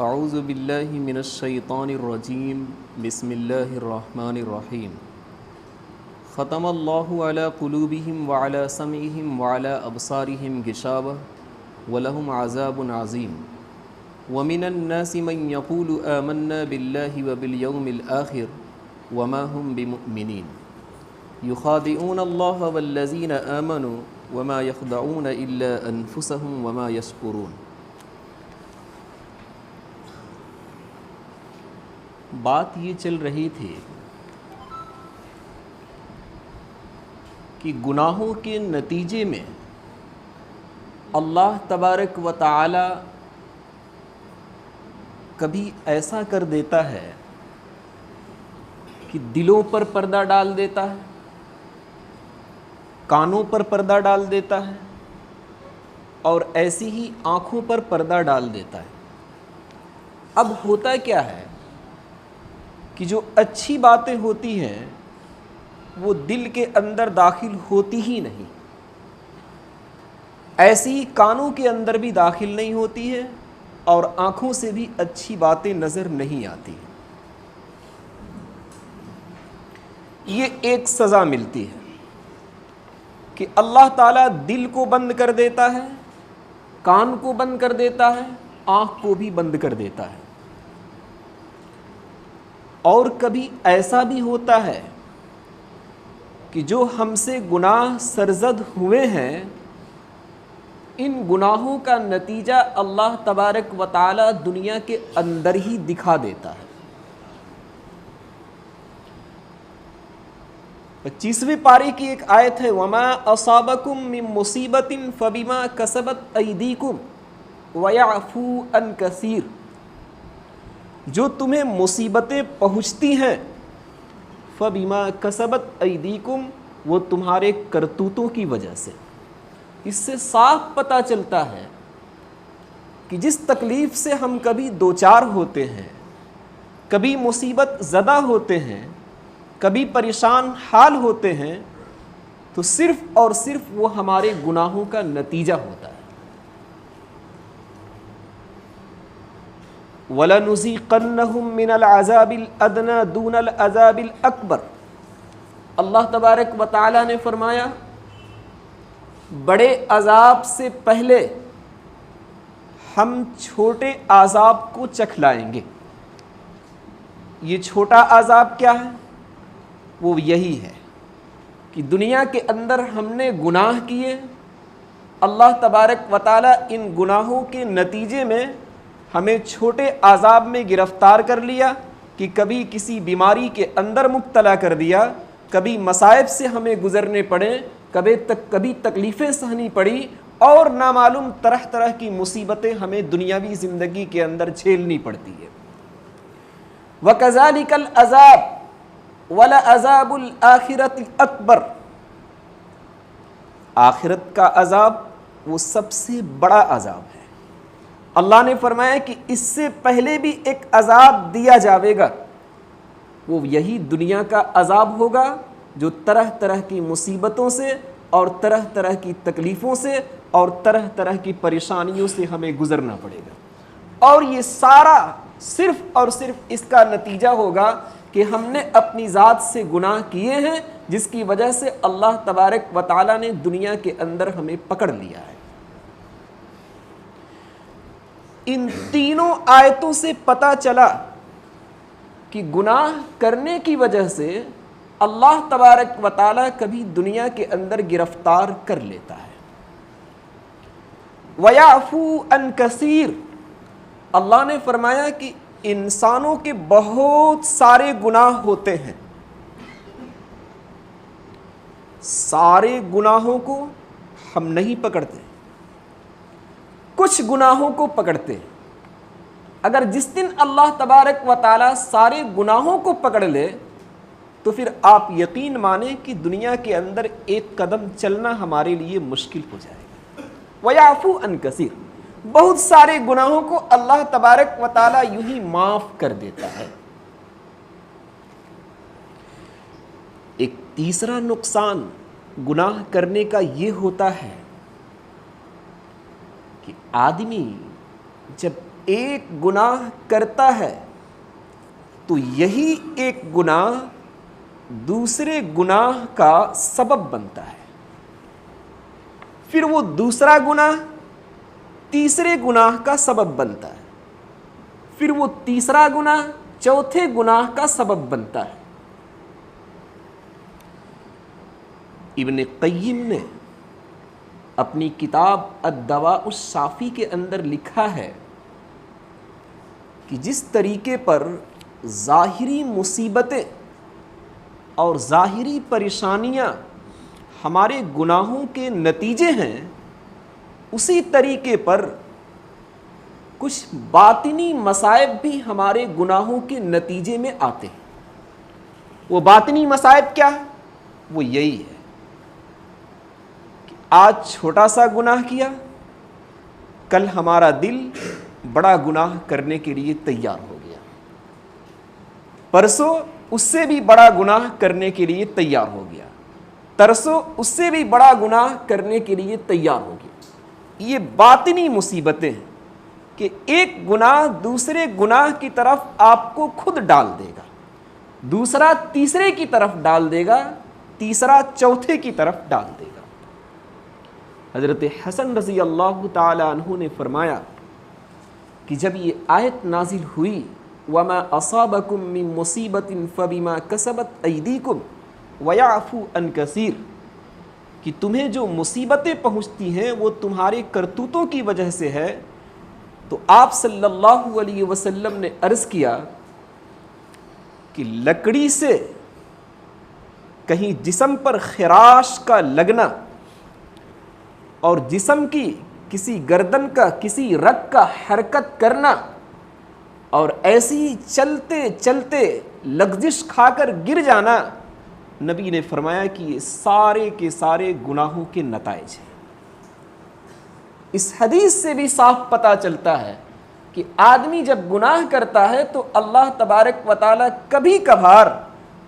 اعوذ باللہ من الشیطان الرجیم بسم اللہ الرحمن الرحیم ختم اللہ علی قلوبہم وعلی سمعہم وعلی ابصارہم غشاوہ ولہم عذاب عظیم ومن الناس من یقول آمنا باللہ وبالیوم الآخر وما هم بمؤمنین یخادعون اللہ والذین آمنوا وما یخدعون الا انفسهم وما یشعرون۔ بات یہ چل رہی تھی کہ گناہوں کے نتیجے میں اللہ تبارک و تعالی کبھی ایسا کر دیتا ہے کہ دلوں پر پردہ ڈال دیتا ہے، کانوں پر پردہ ڈال دیتا ہے اور ایسی ہی آنکھوں پر پردہ ڈال دیتا ہے۔ اب ہوتا کیا ہے کہ جو اچھی باتیں ہوتی ہیں وہ دل کے اندر داخل ہوتی ہی نہیں، ایسی ہی کانوں کے اندر بھی داخل نہیں ہوتی ہے اور آنکھوں سے بھی اچھی باتیں نظر نہیں آتی۔ یہ ایک سزا ملتی ہے کہ اللہ تعالیٰ دل کو بند کر دیتا ہے، کان کو بند کر دیتا ہے، آنکھ کو بھی بند کر دیتا ہے۔ اور کبھی ایسا بھی ہوتا ہے کہ جو ہم سے گناہ سرزد ہوئے ہیں ان گناہوں کا نتیجہ اللہ تبارک و تعالی دنیا کے اندر ہی دکھا دیتا ہے۔ 25ویں پارے کی ایک آیت ہے وَمَا أَصَابَكُم مِّن مُّصِيبَةٍ فَبِمَا كَسَبَتْ أَيْدِيكُمْ وَيَعْفُو عَن كَثِيرٍ۔ جو تمہیں مصیبتیں پہنچتی ہیں فَبِمَا كَسَبَتْ أَيْدِيكُمْ وہ تمہارے کرتوتوں کی وجہ سے۔ اس سے صاف پتہ چلتا ہے کہ جس تکلیف سے ہم کبھی دوچار ہوتے ہیں، کبھی مصیبت زدہ ہوتے ہیں، کبھی پریشان حال ہوتے ہیں تو صرف اور صرف وہ ہمارے گناہوں کا نتیجہ ہوتا ہے۔ وَلَنُذِيقَنَّهُم مِّنَ الْعَذَابِ الْأَدْنَىٰ دُونَ الْعَذَابِ الْأَكْبَرِ۔ اللہ تبارک و تعالیٰ نے فرمایا بڑے عذاب سے پہلے ہم چھوٹے عذاب کو چکھلائیں گے۔ یہ چھوٹا عذاب کیا ہے؟ وہ یہی ہے کہ دنیا کے اندر ہم نے گناہ کیے، اللہ تبارک و تعالیٰ ان گناہوں کے نتیجے میں ہمیں چھوٹے عذاب میں گرفتار کر لیا کہ کبھی کسی بیماری کے اندر مبتلا کر دیا، کبھی مصائب سے ہمیں گزرنے پڑے، کبھی تکلیفیں سہنی پڑی اور نامعلوم طرح طرح کی مصیبتیں ہمیں دنیاوی زندگی کے اندر جھیلنی پڑتی ہے۔ وَكَذَلِكَ الْعَذَابُ وَلَعَذَابُ الْآخِرَةِ أَكْبَرُ۔ آخرت کا عذاب وہ سب سے بڑا عذاب ہے۔ اللہ نے فرمایا کہ اس سے پہلے بھی ایک عذاب دیا جاوے گا، وہ یہی دنیا کا عذاب ہوگا جو طرح طرح کی مصیبتوں سے اور طرح طرح کی تکلیفوں سے اور طرح طرح کی پریشانیوں سے ہمیں گزرنا پڑے گا۔ اور یہ سارا صرف اور صرف اس کا نتیجہ ہوگا کہ ہم نے اپنی ذات سے گناہ کیے ہیں جس کی وجہ سے اللہ تبارک و تعالیٰ نے دنیا کے اندر ہمیں پکڑ لیا ہے۔ ان تینوں آیتوں سے پتہ چلا کہ گناہ کرنے کی وجہ سے اللہ تبارک و تعالیٰ کبھی دنیا کے اندر گرفتار کر لیتا ہے۔ وَيَعْفُو عَن كَثِيرٍ۔ اللہ نے فرمایا کہ انسانوں کے بہت سارے گناہ ہوتے ہیں، سارے گناہوں کو ہم نہیں پکڑتے، کچھ گناہوں کو پکڑتے۔ اگر جس دن اللہ تبارک و تعالیٰ سارے گناہوں کو پکڑ لے تو پھر آپ یقین مانیں کہ دنیا کے اندر ایک قدم چلنا ہمارے لیے مشکل ہو جائے گا۔ وَيَعْفُو عَن كَثِيرٍ۔ بہت سارے گناہوں کو اللہ تبارک و تعالیٰ یوں ہی معاف کر دیتا ہے۔ ایک تیسرا نقصان گناہ کرنے کا یہ ہوتا ہے کہ آدمی جب ایک گناہ کرتا ہے تو یہی ایک گناہ دوسرے گناہ کا سبب بنتا ہے، پھر وہ دوسرا گناہ تیسرے گناہ کا سبب بنتا ہے، پھر وہ تیسرا گناہ چوتھے گناہ کا سبب بنتا ہے۔ ابن قیم نے اپنی کتاب الدواء الشافی کے اندر لکھا ہے کہ جس طریقے پر ظاہری مصیبتیں اور ظاہری پریشانیاں ہمارے گناہوں کے نتیجے ہیں، اسی طریقے پر کچھ باطنی مصائب بھی ہمارے گناہوں کے نتیجے میں آتے ہیں۔ وہ باطنی مصائب کیا ہے؟ وہ یہی ہے کہ آج چھوٹا سا گناہ کیا، کل ہمارا دل بڑا گناہ کرنے کے لیے تیار ہو گیا، پرسوں اس سے بھی بڑا گناہ کرنے کے لیے تیار ہو گیا، ترسوں اس سے بھی بڑا گناہ کرنے کے لیے تیار ہو گیا۔ یہ باطنی مصیبتیں ہیں کہ ایک گناہ دوسرے گناہ کی طرف آپ کو خود ڈال دے گا، دوسرا تیسرے کی طرف ڈال دے گا، تیسرا چوتھے کی طرف ڈال دے گا۔ حضرت حسن رضی اللہ تعالی عنہ نے فرمایا کہ جب یہ آیت نازل ہوئی وَمَا أَصَابَكُم مِّن مُّصِيبَةٍ فَبِمَا كَسَبَتْ أَيْدِيكُمْ وَيَعْفُو عَن كَثِيرٍ، کہ تمہیں جو مصیبتیں پہنچتی ہیں وہ تمہارے کرتوتوں کی وجہ سے ہے، تو آپ صلی اللہ علیہ وسلم نے عرض کیا کہ لکڑی سے کہیں جسم پر خراش کا لگنا اور جسم کی کسی گردن کا کسی رگ کا حرکت کرنا اور ایسی ہی چلتے چلتے لغزش کھا کر گر جانا، نبی نے فرمایا کہ یہ سارے کے سارے گناہوں کے نتائج ہیں۔ اس حدیث سے بھی صاف پتہ چلتا ہے کہ آدمی جب گناہ کرتا ہے تو اللہ تبارک و تعالیٰ کبھی کبھار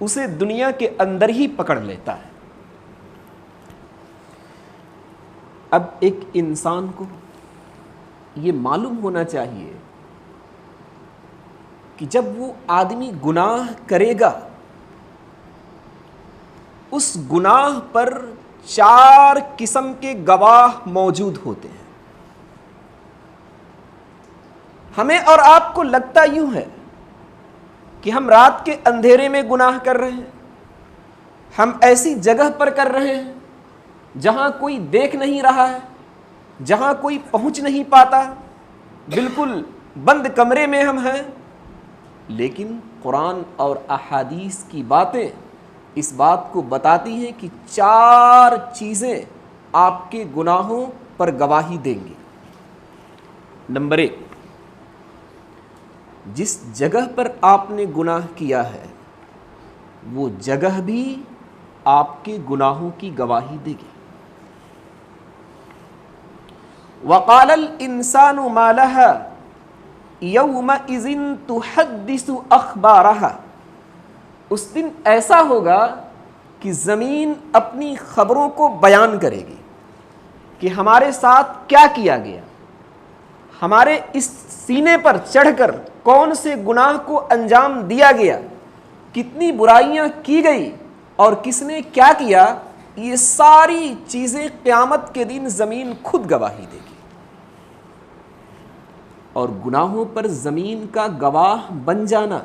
اسے دنیا کے اندر ہی پکڑ لیتا ہے۔ اب ایک انسان کو یہ معلوم ہونا چاہیے کہ جب وہ آدمی گناہ کرے گا، اس گناہ پر 4 قسم کے گواہ موجود ہوتے ہیں۔ ہمیں اور آپ کو لگتا یوں ہے کہ ہم رات کے اندھیرے میں گناہ کر رہے ہیں، ہم ایسی جگہ پر کر رہے ہیں جہاں کوئی دیکھ نہیں رہا ہے، جہاں کوئی پہنچ نہیں پاتا، بالکل بند کمرے میں ہم ہیں، لیکن قرآن اور احادیث کی باتیں اس بات کو بتاتی ہیں کہ 4 چیزیں آپ کے گناہوں پر گواہی دیں گی۔ نمبر 1، جس جگہ پر آپ نے گناہ کیا ہے وہ جگہ بھی آپ کے گناہوں کی گواہی دے گی۔ وَقَالَ الْإِنسَانُ مَا لَهَا يَوْمَئِذٍ تُحَدِّثُ أَخْبَارَهَا، اس دن ایسا ہوگا کہ زمین اپنی خبروں کو بیان کرے گی کہ ہمارے ساتھ کیا کیا گیا، ہمارے اس سینے پر چڑھ کر کون سے گناہ کو انجام دیا گیا، کتنی برائیاں کی گئی اور کس نے کیا کیا، یہ ساری چیزیں قیامت کے دن زمین خود گواہی دے گی۔ اور گناہوں پر زمین کا گواہ بن جانا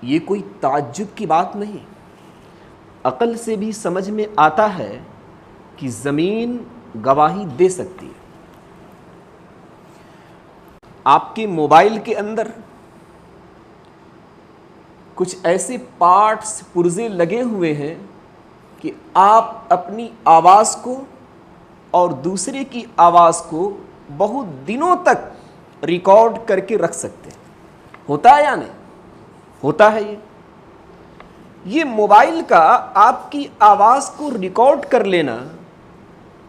یہ کوئی تعجب کی بات نہیں، عقل سے بھی سمجھ میں آتا ہے کہ زمین گواہی دے سکتی ہے۔ آپ کے موبائل کے اندر کچھ ایسے پارٹس پرزے لگے ہوئے ہیں کہ آپ اپنی آواز کو اور دوسرے کی آواز کو بہت دنوں تک ریکارڈ کر کے رکھ سکتے ہیں۔ ہوتا ہے یا نہیں؟ ہوتا ہے۔ یہ موبائل کا آپ کی آواز کو ریکارڈ کر لینا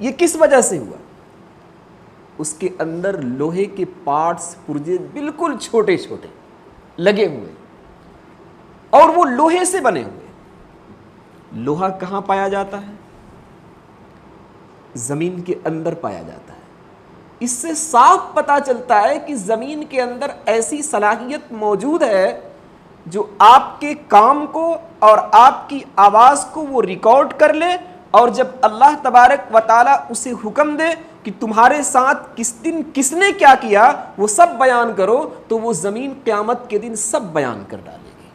یہ کس وجہ سے ہوا؟ اس کے اندر لوہے کے پارٹس پرزے بالکل چھوٹے چھوٹے لگے ہوئے، اور وہ لوہے سے بنے ہوئے۔ لوہا کہاں پایا جاتا ہے؟ زمین کے اندر پایا جاتا ہے۔ اس سے صاف پتہ چلتا ہے کہ زمین کے اندر ایسی صلاحیت موجود ہے جو آپ کے کام کو اور آپ کی آواز کو وہ ریکارڈ کر لے، اور جب اللہ تبارک و تعالیٰ اسے حکم دے کہ تمہارے ساتھ کس دن کس نے کیا کیا وہ سب بیان کرو، تو وہ زمین قیامت کے دن سب بیان کر ڈالے گی۔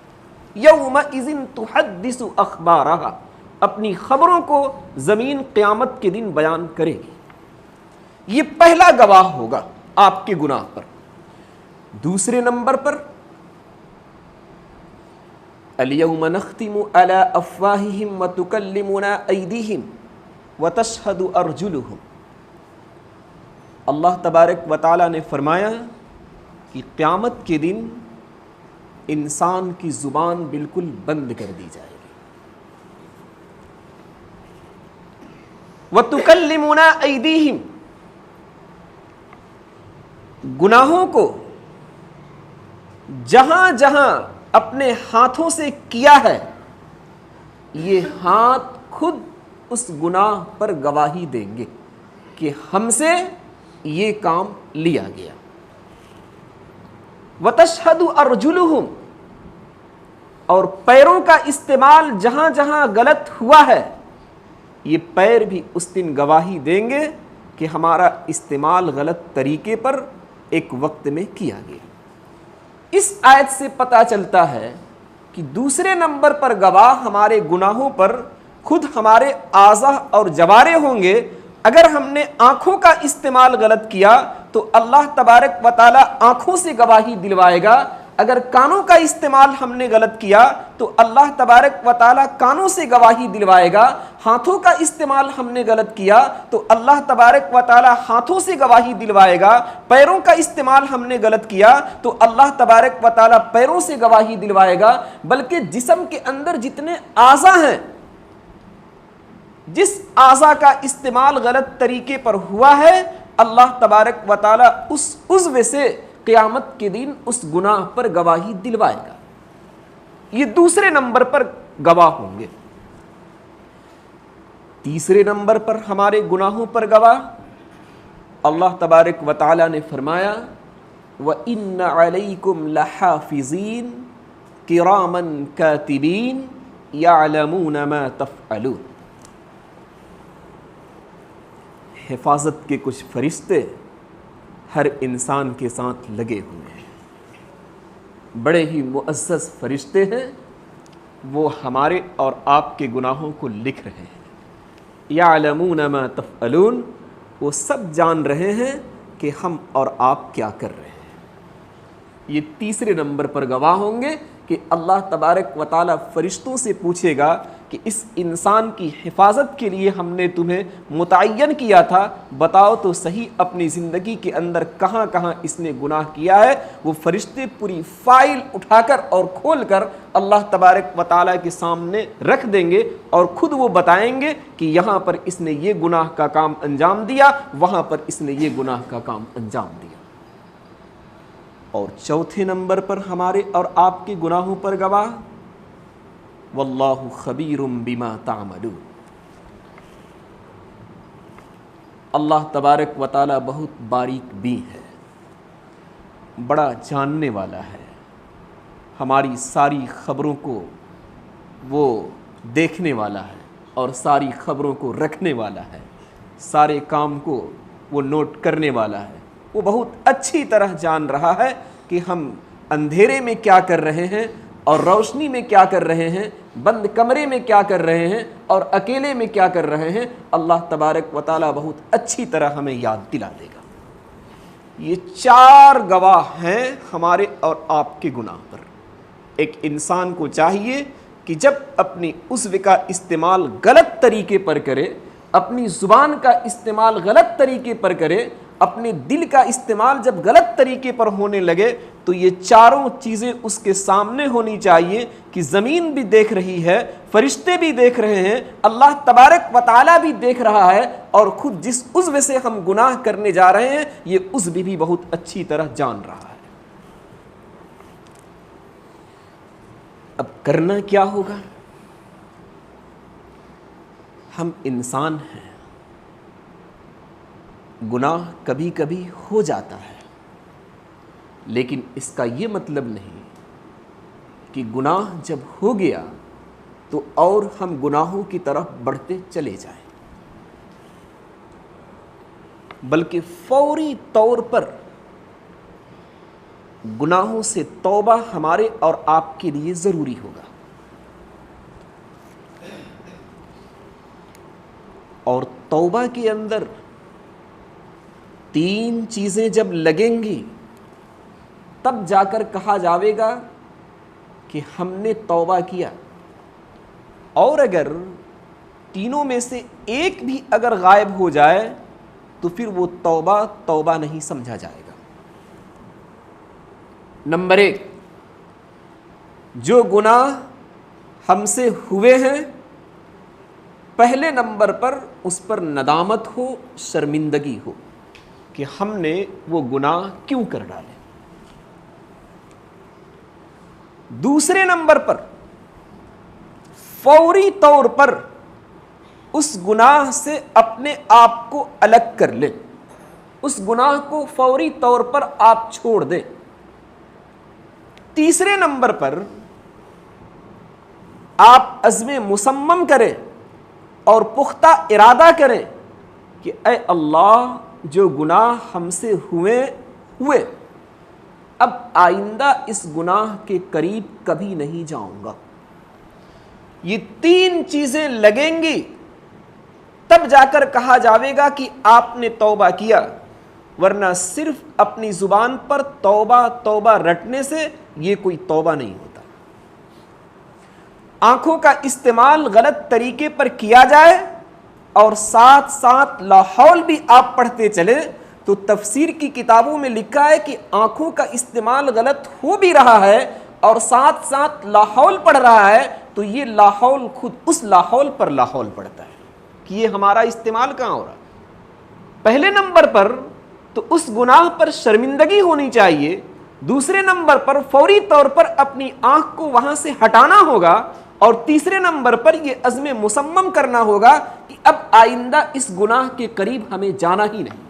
یومئذ تحدث اخبارہا، اپنی خبروں کو زمین قیامت کے دن بیان کرے گی۔ یہ پہلا گواہ ہوگا آپ کے گناہ پر۔ دوسرے نمبر پر الیوم نختم علی افواہہم وتکلمنا ایدیہم وتشہد ارجلہم، اللہ تبارک و تعالیٰ نے فرمایا کہ قیامت کے دن انسان کی زبان بالکل بند کر دی جائے گی۔ وتکلمنا ایدیہم، گناہوں کو جہاں جہاں اپنے ہاتھوں سے کیا ہے، یہ ہاتھ خود اس گناہ پر گواہی دیں گے کہ ہم سے یہ کام لیا گیا۔ وَتَشْهَدُ أَرْجُلُهُمْ، اور پیروں کا استعمال جہاں جہاں غلط ہوا ہے، یہ پیر بھی اس دن گواہی دیں گے کہ ہمارا استعمال غلط طریقے پر ایک وقت میں کیا گیا۔ اس آیت سے پتہ چلتا ہے کہ دوسرے نمبر پر گواہ ہمارے گناہوں پر خود ہمارے اعضاء اور جوارح ہوں گے۔ اگر ہم نے آنکھوں کا استعمال غلط کیا تو اللہ تبارک و تعالیٰ آنکھوں سے گواہی دلوائے گا، اگر کانوں کا استعمال ہم نے غلط کیا تو اللہ تبارک و تعالیٰ کانوں سے گواہی دلوائے گا، ہاتھوں کا استعمال ہم نے غلط کیا تو اللہ تبارک و تعالیٰ ہاتھوں سے گواہی دلوائے گا، پیروں کا استعمال ہم نے غلط کیا تو اللہ تبارک و تعالیٰ پیروں سے گواہی دلوائے گا۔ بلکہ جسم کے اندر جتنے اعضاء ہیں، جس اعضاء کا استعمال غلط طریقے پر ہوا ہے، اللہ تبارک و تعالیٰ اس عضو سے قیامت کے دن اس گناہ پر گواہی دلوائے گا۔ یہ دوسرے نمبر پر گواہ ہوں گے۔ تیسرے نمبر پر ہمارے گناہوں پر گواہ اللہ تبارک و تعالیٰ نے فرمایا وَإِنَّ عَلَيْكُمْ لَحَافِظِينَ كِرَامًا كَاتِبِينَ يَعْلَمُونَ مَا تَفْعَلُونَ، حفاظت کے کچھ فرشتے ہر انسان کے ساتھ لگے ہوئے ہیں، بڑے ہی معزز فرشتے ہیں، وہ ہمارے اور آپ کے گناہوں کو لکھ رہے ہیں۔ یعلمون ما تفعلون، وہ سب جان رہے ہیں کہ ہم اور آپ کیا کر رہے ہیں۔ یہ تیسرے نمبر پر گواہ ہوں گے کہ اللہ تبارک و تعالیٰ فرشتوں سے پوچھے گا کہ اس انسان کی حفاظت کے لیے ہم نے تمہیں متعین کیا تھا، بتاؤ تو صحیح اپنی زندگی کے اندر کہاں کہاں اس نے گناہ کیا ہے۔ وہ فرشتے پوری فائل اٹھا کر اور کھول کر اللہ تبارک و تعالیٰ کے سامنے رکھ دیں گے، اور خود وہ بتائیں گے کہ یہاں پر اس نے یہ گناہ کا کام انجام دیا، وہاں پر اس نے یہ گناہ کا کام انجام دیا۔ اور چوتھے نمبر پر ہمارے اور آپ کے گناہوں پر گواہ واللہ خبیر بما تعملون، اللہ تبارک و تعالیٰ بہت باریک بین ہے، بڑا جاننے والا ہے، ہماری ساری خبروں کو وہ دیکھنے والا ہے اور ساری خبروں کو رکھنے والا ہے، سارے کام کو وہ نوٹ کرنے والا ہے۔ وہ بہت اچھی طرح جان رہا ہے کہ ہم اندھیرے میں کیا کر رہے ہیں اور روشنی میں کیا کر رہے ہیں، بند کمرے میں کیا کر رہے ہیں اور اکیلے میں کیا کر رہے ہیں۔ اللہ تبارک و تعالیٰ بہت اچھی طرح ہمیں یاد دلا دے گا۔ یہ چار گواہ ہیں ہمارے اور آپ کے گناہ پر۔ ایک انسان کو چاہیے کہ جب اپنی عضو کا استعمال غلط طریقے پر کرے، اپنی زبان کا استعمال غلط طریقے پر کرے، اپنے دل کا استعمال جب غلط طریقے پر ہونے لگے، تو یہ چاروں چیزیں اس کے سامنے ہونی چاہیے کہ زمین بھی دیکھ رہی ہے، فرشتے بھی دیکھ رہے ہیں، اللہ تبارک و تعالیٰ بھی دیکھ رہا ہے، اور خود جس عضو سے ہم گناہ کرنے جا رہے ہیں یہ عضو بھی بہت اچھی طرح جان رہا ہے۔ اب کرنا کیا ہوگا؟ ہم انسان ہیں، گناہ کبھی کبھی ہو جاتا ہے، لیکن اس کا یہ مطلب نہیں کہ گناہ جب ہو گیا تو اور ہم گناہوں کی طرف بڑھتے چلے جائیں، بلکہ فوری طور پر گناہوں سے توبہ ہمارے اور آپ کے لیے ضروری ہوگا۔ اور توبہ کے اندر 3 چیزیں جب لگیں گی تب جا کر کہا جاوے گا کہ ہم نے توبہ کیا، اور اگر تینوں میں سے ایک بھی اگر غائب ہو جائے تو پھر وہ توبہ نہیں سمجھا جائے گا۔ نمبر 1، جو گناہ ہم سے ہوئے ہیں پہلے نمبر پر اس پر ندامت ہو، شرمندگی ہو کہ ہم نے وہ گناہ کیوں کر ڈالے۔ دوسرے نمبر پر فوری طور پر اس گناہ سے اپنے آپ کو الگ کر لیں، اس گناہ کو فوری طور پر آپ چھوڑ دیں۔ تیسرے نمبر پر آپ عزم مصمم کریں اور پختہ ارادہ کریں کہ اے اللہ، جو گناہ ہم سے ہوئے اب آئندہ اس گناہ کے قریب کبھی نہیں جاؤں گا۔ یہ 3 چیزیں لگیں گی تب جا کر کہا جاوے گا کہ آپ نے توبہ کیا، ورنہ صرف اپنی زبان پر توبہ توبہ رٹنے سے یہ کوئی توبہ نہیں ہوتا۔ آنکھوں کا استعمال غلط طریقے پر کیا جائے اور ساتھ ساتھ لا حول بھی آپ پڑھتے چلے تو تفسیر کی کتابوں میں لکھا ہے کہ آنکھوں کا استعمال غلط ہو بھی رہا ہے اور ساتھ ساتھ لا حول پڑھ رہا ہے تو یہ لا حول خود اس لا حول پر لا حول پڑھتا ہے کہ یہ ہمارا استعمال کہاں ہو رہا ہے۔ پہلے نمبر پر تو اس گناہ پر شرمندگی ہونی چاہیے، دوسرے نمبر پر فوری طور پر اپنی آنکھ کو وہاں سے ہٹانا ہوگا، اور تیسرے نمبر پر یہ عزم مصمم کرنا ہوگا کہ اب آئندہ اس گناہ کے قریب ہمیں جانا ہی نہیں۔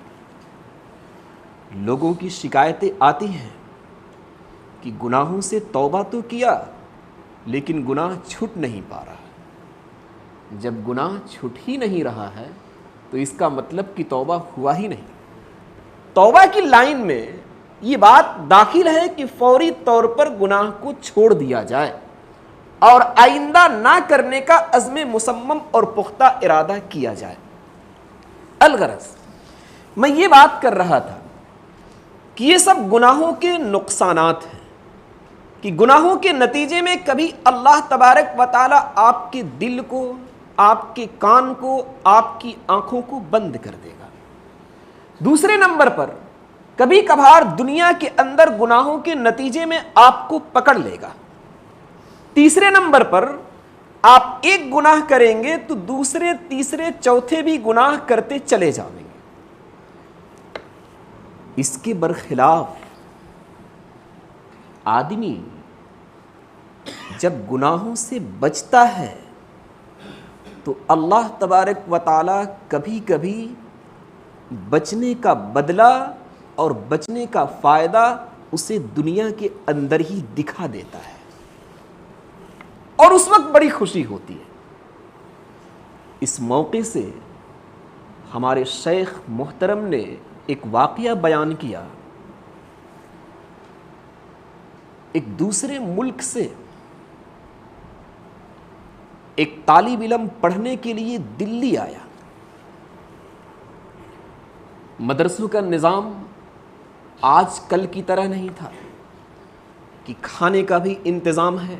لوگوں کی شکایتیں آتی ہیں کہ گناہوں سے توبہ تو کیا لیکن گناہ چھٹ نہیں پا رہا۔ جب گناہ چھٹ ہی نہیں رہا ہے تو اس کا مطلب کہ توبہ ہوا ہی نہیں۔ توبہ کی لائن میں یہ بات داخل ہے کہ فوری طور پر گناہ کو چھوڑ دیا جائے اور آئندہ نہ کرنے کا عزم مصمم اور پختہ ارادہ کیا جائے۔ الغرض میں یہ بات کر رہا تھا کہ یہ سب گناہوں کے نقصانات ہیں، کہ گناہوں کے نتیجے میں کبھی اللہ تبارک و تعالی آپ کے دل کو، آپ کے کان کو، آپ کی آنکھوں کو بند کر دے گا۔ دوسرے نمبر پر کبھی کبھار دنیا کے اندر گناہوں کے نتیجے میں آپ کو پکڑ لے گا۔ تیسرے نمبر پر آپ ایک گناہ کریں گے تو دوسرے، تیسرے، چوتھے بھی گناہ کرتے چلے جائیں گے۔ اس کے برخلاف آدمی جب گناہوں سے بچتا ہے تو اللہ تبارک و تعالی کبھی کبھی بچنے کا بدلہ اور بچنے کا فائدہ اسے دنیا کے اندر ہی دکھا دیتا ہے، اور اس وقت بڑی خوشی ہوتی ہے۔ اس موقع سے ہمارے شیخ محترم نے ایک واقعہ بیان کیا۔ ایک دوسرے ملک سے ایک طالب علم پڑھنے کے لیے دلی آیا۔ مدرسوں کا نظام آج کل کی طرح نہیں تھا کہ کھانے کا بھی انتظام ہے،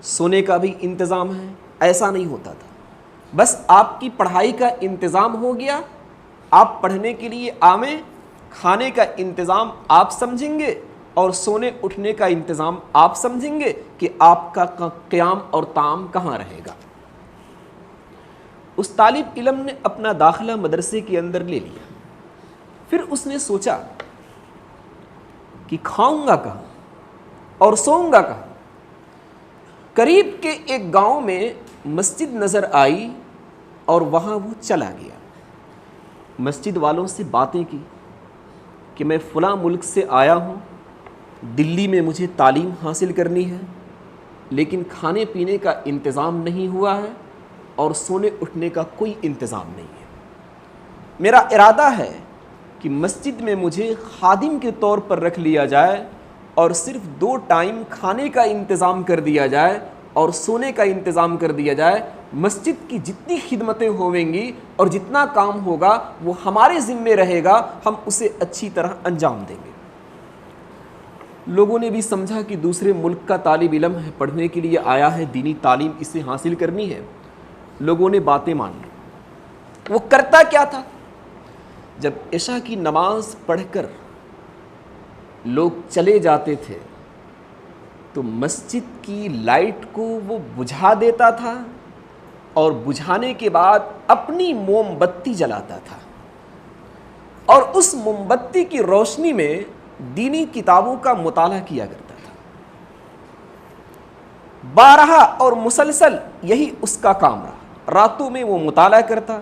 سونے کا بھی انتظام ہے، ایسا نہیں ہوتا تھا۔ بس آپ کی پڑھائی کا انتظام ہو گیا، آپ پڑھنے کے لیے آویں، کھانے کا انتظام آپ سمجھیں گے اور سونے اٹھنے کا انتظام آپ سمجھیں گے کہ آپ کا قیام اور طعام کہاں رہے گا۔ اس طالب علم نے اپنا داخلہ مدرسے کے اندر لے لیا۔ پھر اس نے سوچا کہ کھاؤں گا کہاں اور سوؤں گا کہاں۔ قریب کے ایک گاؤں میں مسجد نظر آئی اور وہاں وہ چلا گیا۔ مسجد والوں سے باتیں کی کہ میں فلاں ملک سے آیا ہوں، دلی میں مجھے تعلیم حاصل کرنی ہے، لیکن کھانے پینے کا انتظام نہیں ہوا ہے اور سونے اٹھنے کا کوئی انتظام نہیں ہے۔ میرا ارادہ ہے کہ مسجد میں مجھے خادم کے طور پر رکھ لیا جائے اور صرف 2 ٹائم کھانے کا انتظام کر دیا جائے اور سونے کا انتظام کر دیا جائے۔ مسجد کی جتنی خدمتیں ہویں گی اور جتنا کام ہوگا وہ ہمارے ذمے رہے گا، ہم اسے اچھی طرح انجام دیں گے۔ لوگوں نے بھی سمجھا کہ دوسرے ملک کا طالب علم ہے، پڑھنے کے لیے آیا ہے، دینی تعلیم اسے حاصل کرنی ہے۔ لوگوں نے باتیں مان لی۔ وہ کرتا کیا تھا؟ جب عشاء کی نماز پڑھ کر لوگ چلے جاتے تھے تو مسجد کی لائٹ کو وہ بجھا دیتا تھا اور بجھانے کے بعد اپنی موم بتی جلاتا تھا، اور اس موم بتی کی روشنی میں دینی کتابوں کا مطالعہ کیا کرتا تھا۔ بارہا اور مسلسل یہی اس کا کام رہا۔ راتوں میں وہ مطالعہ کرتا،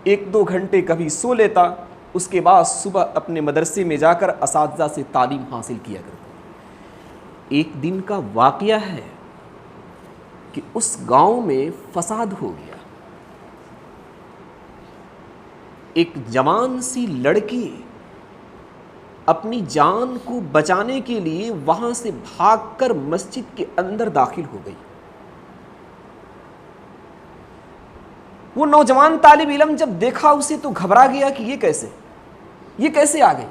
1-2 گھنٹے کبھی سو لیتا، اس کے بعد صبح اپنے مدرسے میں جا کر اساتذہ سے تعلیم حاصل کیا کرتا۔ ایک دن کا واقعہ ہے کہ اس گاؤں میں فساد ہو گیا۔ ایک جوان سی لڑکی اپنی جان کو بچانے کے لیے وہاں سے بھاگ کر مسجد کے اندر داخل ہو گئی۔ وہ نوجوان طالب علم جب دیکھا اسے تو گھبرا گیا کہ یہ کیسے آ گئی۔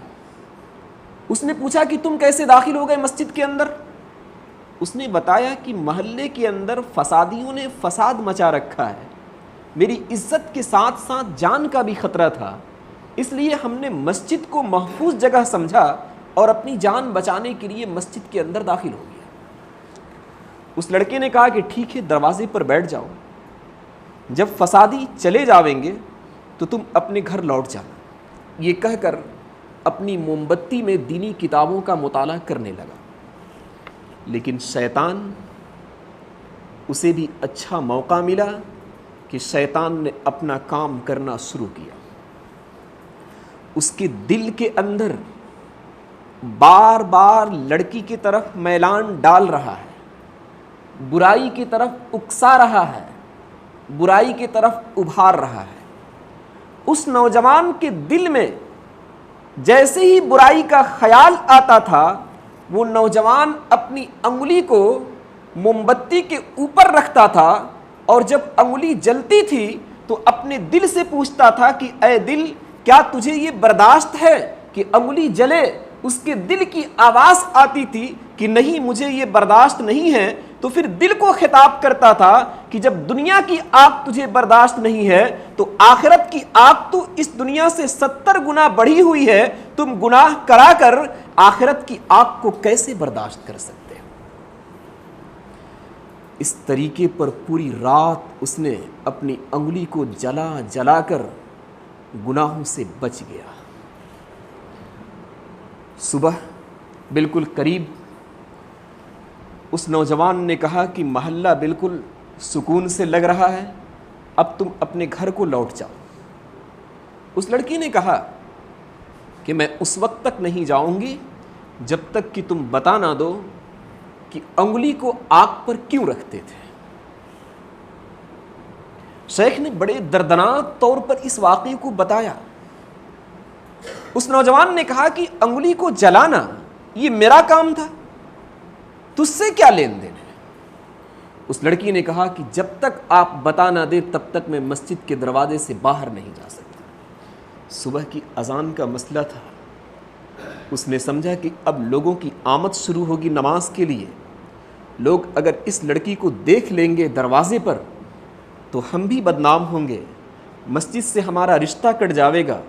اس نے پوچھا کہ تم کیسے داخل ہو گئے مسجد کے اندر؟ اس نے بتایا کہ محلے کے اندر فسادیوں نے فساد مچا رکھا ہے، میری عزت کے ساتھ ساتھ جان کا بھی خطرہ تھا، اس لیے ہم نے مسجد کو محفوظ جگہ سمجھا اور اپنی جان بچانے کے لیے مسجد کے اندر داخل ہو گیا۔ اس لڑکے نے کہا کہ ٹھیک ہے، دروازے پر بیٹھ جاؤ، جب فسادی چلے جاویں گے تو تم اپنے گھر لوٹ جانا۔ یہ کہہ کر اپنی موم بتی میں دینی کتابوں کا مطالعہ کرنے لگا، لیکن شیطان اسے بھی اچھا موقع ملا کہ شیطان نے اپنا کام کرنا شروع کیا۔ اس کے دل کے اندر بار بار لڑکی کی طرف میلان ڈال رہا ہے، برائی کی طرف اکسا رہا ہے، برائی کی طرف ابھار رہا ہے۔ اس نوجوان کے دل میں جیسے ہی برائی کا خیال آتا تھا، وہ نوجوان اپنی انگلی کو موم بتی کے اوپر رکھتا تھا، اور جب انگلی جلتی تھی تو اپنے دل سے پوچھتا تھا کہ اے دل، کیا تجھے یہ برداشت ہے کہ انگلی جلے؟ اس کے دل کی آواز آتی تھی کہ نہیں، مجھے یہ برداشت نہیں ہے۔ تو پھر دل کو خطاب کرتا تھا کہ جب دنیا کی آگ تجھے برداشت نہیں ہے تو آخرت کی آگ تو اس دنیا سے 70 گنا بڑھی ہوئی ہے، تم گناہ کرا کر آخرت کی آگ کو کیسے برداشت کر سکتے ہو؟ اس طریقے پر پوری رات اس نے اپنی انگلی کو جلا جلا کر گناہوں سے بچ گیا۔ صبح بالکل قریب اس نوجوان نے کہا کہ محلہ بالکل سکون سے لگ رہا ہے، اب تم اپنے گھر کو لوٹ جاؤ۔ اس لڑکی نے کہا کہ میں اس وقت تک نہیں جاؤں گی جب تک کہ تم بتا نہ دو کہ انگلی کو آگ پر کیوں رکھتے تھے۔ شیخ نے بڑے دردناک طور پر اس واقعے کو بتایا۔ اس نوجوان نے کہا کہ انگلی کو جلانا یہ میرا کام تھا، تجھ سے کیا لین دین ہے؟ اس لڑکی نے کہا کہ جب تک آپ بتا نہ دے تب تک میں مسجد کے دروازے سے باہر نہیں جا سکتا۔ صبح کی اذان کا مسئلہ تھا، اس نے سمجھا کہ اب لوگوں کی آمد شروع ہوگی نماز کے لیے، لوگ اگر اس لڑکی کو دیکھ لیں گے دروازے پر تو ہم بھی بدنام ہوں گے، مسجد سے ہمارا رشتہ کٹ جاوے گا،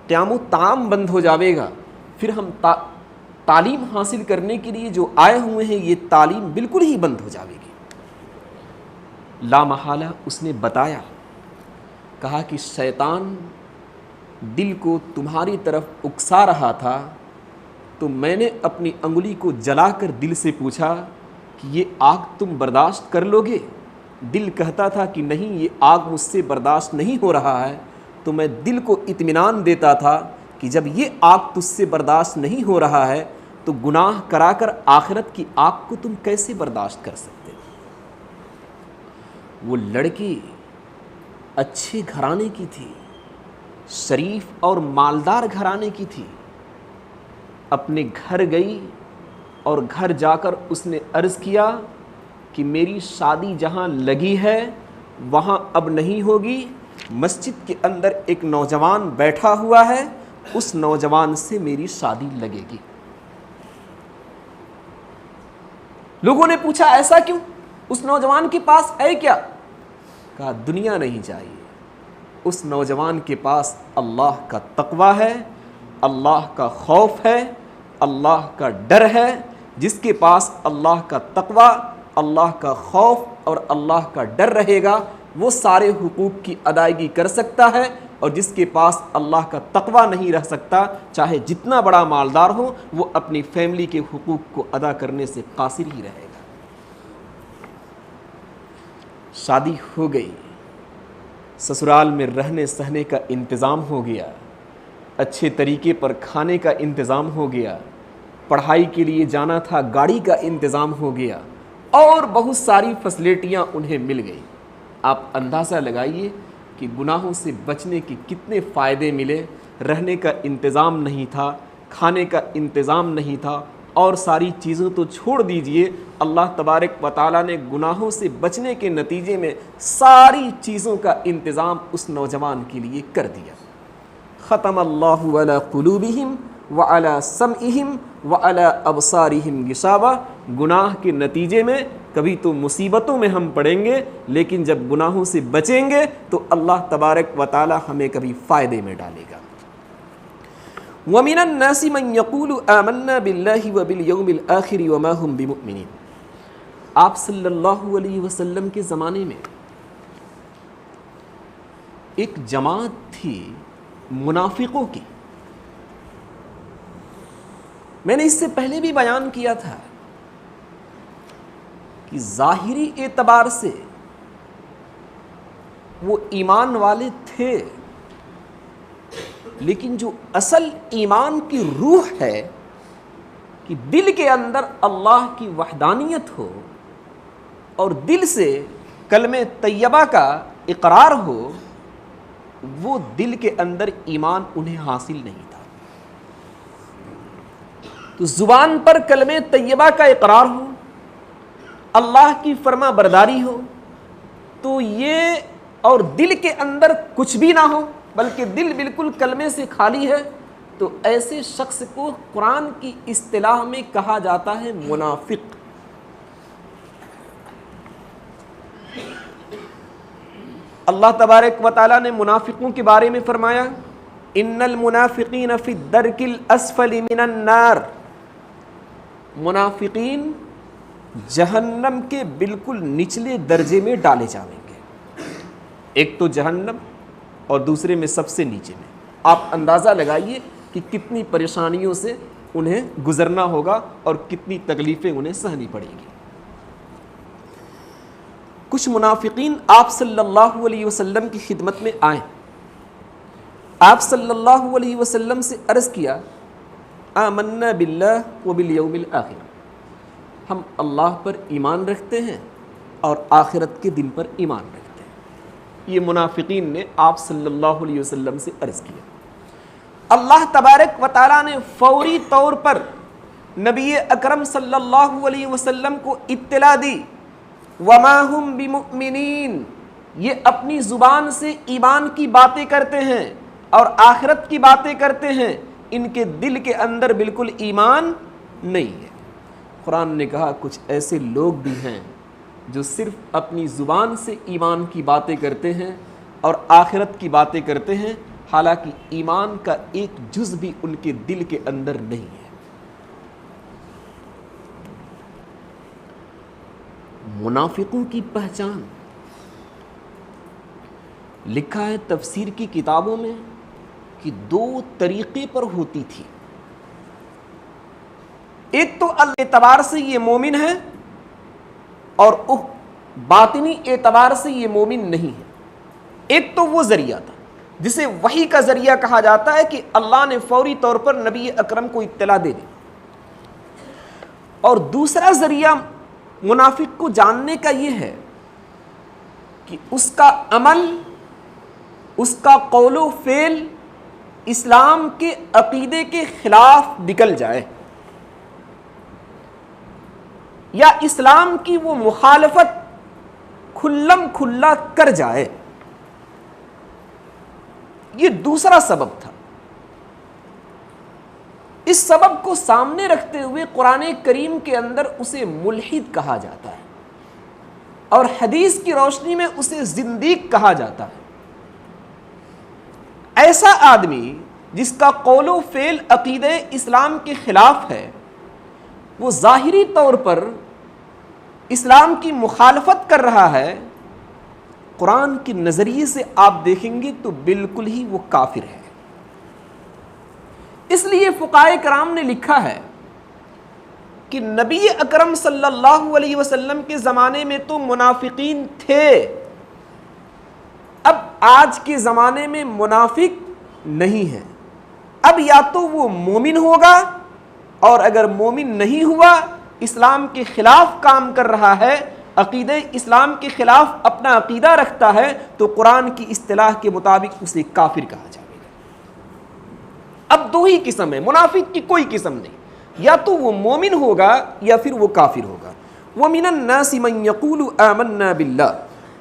قیام و طعام بند ہو جاوے گا، پھر ہم تعلیم حاصل کرنے کے لیے جو آئے ہوئے ہیں یہ تعلیم بالکل ہی بند ہو جاوے گی۔ لا محالہ اس نے بتایا، کہا کہ شیطان دل کو تمہاری طرف اکسا رہا تھا تو میں نے اپنی انگلی کو جلا کر دل سے پوچھا کہ یہ آگ تم برداشت کر لو گے؟ دل کہتا تھا کہ نہیں، یہ آگ مجھ سے برداشت نہیں ہو رہا ہے، تو میں دل کو اطمینان دیتا تھا کہ جب یہ آگ تجھ سے برداشت نہیں ہو رہا ہے تو گناہ کرا کر آخرت کی آگ کو تم کیسے برداشت کر سکتے؟ وہ لڑکی اچھے گھرانے کی تھی، شریف اور مالدار گھرانے کی تھی. اپنے گھر گئی اور گھر جا کر اس نے عرض کیا کہ میری شادی جہاں لگی ہے وہاں اب نہیں ہوگی. مسجد کے اندر ایک نوجوان بیٹھا ہوا ہے، اس نوجوان سے میری شادی لگے گی. لوگوں نے پوچھا ایسا کیوں؟ اس نوجوان کے پاس ہے کیا؟ کہا دنیا نہیں چاہیے. اس نوجوان کے پاس اللہ کا تقویٰ ہے، اللہ کا خوف ہے، اللہ کا ڈر ہے. جس کے پاس اللہ کا تقویٰ، اللہ کا خوف اور اللہ کا ڈر رہے گا وہ سارے حقوق کی ادائیگی کر سکتا ہے، اور جس کے پاس اللہ کا تقویٰ نہیں رہ سکتا چاہے جتنا بڑا مالدار ہو وہ اپنی فیملی کے حقوق کو ادا کرنے سے قاصر ہی رہے گا. شادی ہو گئی، سسرال میں رہنے سہنے کا انتظام ہو گیا، اچھے طریقے پر کھانے کا انتظام ہو گیا، پڑھائی کے لیے جانا تھا گاڑی کا انتظام ہو گیا، اور بہت ساری فیسلٹیاں انہیں مل گئی. آپ اندازہ لگائیے کہ گناہوں سے بچنے کے کتنے فائدے ملے. رہنے کا انتظام نہیں تھا، کھانے کا انتظام نہیں تھا، اور ساری چیزوں تو چھوڑ دیجئے، اللہ تبارک و تعالیٰ نے گناہوں سے بچنے کے نتیجے میں ساری چیزوں کا انتظام اس نوجوان کے لیے کر دیا. ختم اللہ علی قلوبہم وعلی سمعہم وعلی ابصارہم غشاوہ. گناہ کے نتیجے میں کبھی تو مصیبتوں میں ہم پڑیں گے، لیکن جب گناہوں سے بچیں گے تو اللہ تبارک و تعالی ہمیں کبھی فائدے میں ڈالے گا. وَمِنَ النَّاسِ مَن يَقُولُ آمَنَّا بِاللَّهِ وَبِالْيَوْمِ الْآخِرِ وَمَا هُمْ بِمُؤْمِنِينَ. آپ صلی اللہ علیہ وسلم کے زمانے میں ایک جماعت تھی منافقوں کی. میں نے اس سے پہلے بھی بیان کیا تھا کہ ظاہری اعتبار سے وہ ایمان والے تھے، لیکن جو اصل ایمان کی روح ہے کہ دل کے اندر اللہ کی وحدانیت ہو اور دل سے کلمہ طیبہ کا اقرار ہو، وہ دل کے اندر ایمان انہیں حاصل نہیں تھا. تو زبان پر کلمہ طیبہ کا اقرار ہو، اللہ کی فرما برداری ہو، تو یہ اور دل کے اندر کچھ بھی نہ ہو بلکہ دل بالکل کلمے سے خالی ہے، تو ایسے شخص کو قرآن کی اصطلاح میں کہا جاتا ہے منافق. اللہ تبارک و تعالیٰ نے منافقوں کے بارے میں فرمایا ان المنافقین فی الدرک الاسفل من النار. منافقین جہنم کے بالکل نچلے درجے میں ڈالے جائیں گے. ایک تو جہنم اور دوسرے میں سب سے نیچے میں. آپ اندازہ لگائیے کہ کتنی پریشانیوں سے انہیں گزرنا ہوگا اور کتنی تکلیفیں انہیں سہنی پڑیں گی. کچھ منافقین آپ صلی اللہ علیہ وسلم کی خدمت میں آئے. آپ صلی اللہ علیہ وسلم سے عرض کیا آمنا باللہ وبالیوم الآخر. ہم اللہ پر ایمان رکھتے ہیں اور آخرت کے دن پر ایمان رکھتے ہیں. یہ منافقین نے آپ صلی اللہ علیہ وسلم سے عرض کیا. اللہ تبارک و تعالیٰ نے فوری طور پر نبی اکرم صلی اللہ علیہ وسلم کو اطلاع دی وَمَا هُمْ بِمُؤْمِنِينَ. یہ اپنی زبان سے ایمان کی باتیں کرتے ہیں اور آخرت کی باتیں کرتے ہیں، ان کے دل کے اندر بالکل ایمان نہیں ہے. قرآن نے کہا کچھ ایسے لوگ بھی ہیں جو صرف اپنی زبان سے ایمان کی باتیں کرتے ہیں اور آخرت کی باتیں کرتے ہیں، حالانکہ ایمان کا ایک جز بھی ان کے دل کے اندر نہیں ہے. منافقوں کی پہچان لکھا ہے تفسیر کی کتابوں میں کہ دو طریقے پر ہوتی تھی. ایک تو اعتبار سے یہ مومن ہے اور باطنی اعتبار سے یہ مومن نہیں ہے. ایک تو وہ ذریعہ تھا. جسے وحی کا ذریعہ کہا جاتا ہے کہ اللہ نے فوری طور پر نبی اکرم کو اطلاع دے دی. اور دوسرا ذریعہ منافق کو جاننے کا یہ ہے کہ اس کا عمل، اس کا قول و فعل اسلام کے عقیدے کے خلاف نکل جائے یا اسلام کی وہ مخالفت کھلم کھلا کر جائے. یہ دوسرا سبب تھا. اس سبب کو سامنے رکھتے ہوئے قرآن کریم کے اندر اسے ملحد کہا جاتا ہے اور حدیث کی روشنی میں اسے زندیق کہا جاتا ہے. ایسا آدمی جس کا قول و فعل عقیدہ اسلام کے خلاف ہے، وہ ظاہری طور پر اسلام کی مخالفت کر رہا ہے، قرآن کے نظریے سے آپ دیکھیں گے تو بالکل ہی وہ کافر ہے. اس لیے فقہائے کرام نے لکھا ہے کہ نبی اکرم صلی اللہ علیہ وسلم کے زمانے میں تو منافقین تھے، اب آج کے زمانے میں منافق نہیں ہے. اب یا تو وہ مومن ہوگا، اور اگر مومن نہیں ہوا، اسلام کے خلاف کام کر رہا ہے، عقیدہ اسلام کے خلاف اپنا عقیدہ رکھتا ہے، تو قرآن کی اصطلاح کے مطابق اسے کافر کہا جائے گا. اب دو ہی قسم ہے، منافق کی کوئی قسم نہیں، یا تو وہ مومن ہوگا یا پھر وہ کافر ہوگا. وَمِنَ النَّاسِ مَن يَقُولُ آمَنَّا بِاللَّهِ،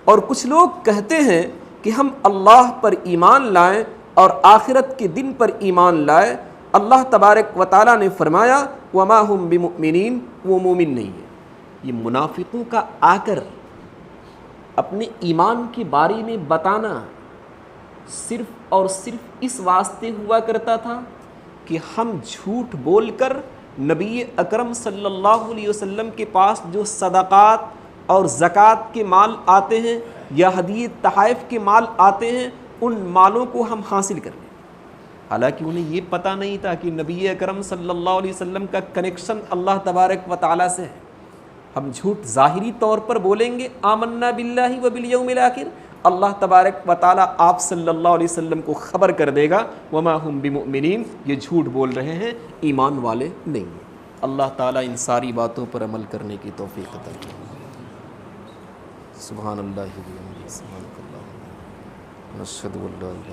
اور کچھ لوگ کہتے ہیں کہ ہم اللہ پر ایمان لائیں اور آخرت کے دن پر ایمان لائے. اللہ تبارک و تعالیٰ نے فرمایا وَمَا هُمْ بِمُؤْمِنِينَ، وہ مومن نہیں ہے. یہ منافقوں کا آ کر اپنے ایمان کے بارے میں بتانا صرف اور صرف اس واسطے ہوا کرتا تھا کہ ہم جھوٹ بول کر نبی اکرم صلی اللہ علیہ وسلم کے پاس جو صدقات اور زکوٰۃ کے مال آتے ہیں یا ہدیہ تحائف کے مال آتے ہیں، ان مالوں کو ہم حاصل کر لیں. حالانکہ انہیں یہ پتہ نہیں تھا کہ نبی اکرم صلی اللہ علیہ وسلم کا کنیکشن اللہ تبارک و تعالیٰ سے ہے. ہم جھوٹ ظاہری طور پر بولیں گے آمنا باللہ و بالیوم الاخر، اللہ تبارک و تعالیٰ آپ صلی اللہ علیہ وسلم کو خبر کر دے گا وما ہم بمؤمنین، یہ جھوٹ بول رہے ہیں، ایمان والے نہیں ہیں. اللہ تعالیٰ ان ساری باتوں پر عمل کرنے کی توفیق عطا فرمائے. سبحان اللہ و بحمدہ، سبحانک اللہم و بحمدک، نشہد ان لا الہ الا انت